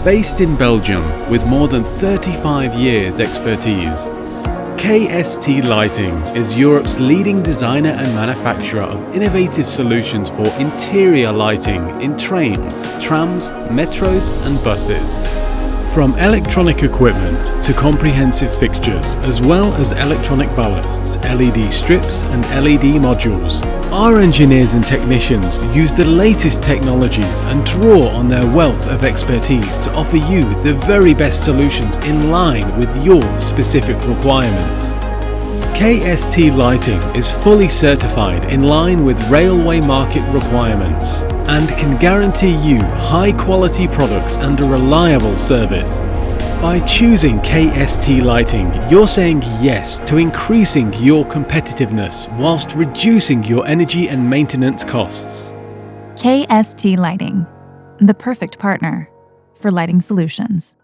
Based in Belgium with more than 35 years expertise, KST Lighting is Europe's leading designer and manufacturer of innovative solutions for interior lighting in trains, trams, metros and buses. From electronic equipment to comprehensive fixtures, as well as electronic ballasts, LED strips and LED modules, our engineers and technicians use the latest technologies and draw on their wealth of expertise to offer you the very best solutions in line with your specific requirements. KST Lighting is fully certified in line with railway market requirements and can guarantee you high quality products and a reliable service. By choosing KST Lighting, you're saying yes to increasing your competitiveness whilst reducing your energy and maintenance costs. KST Lighting, the perfect partner for lighting solutions.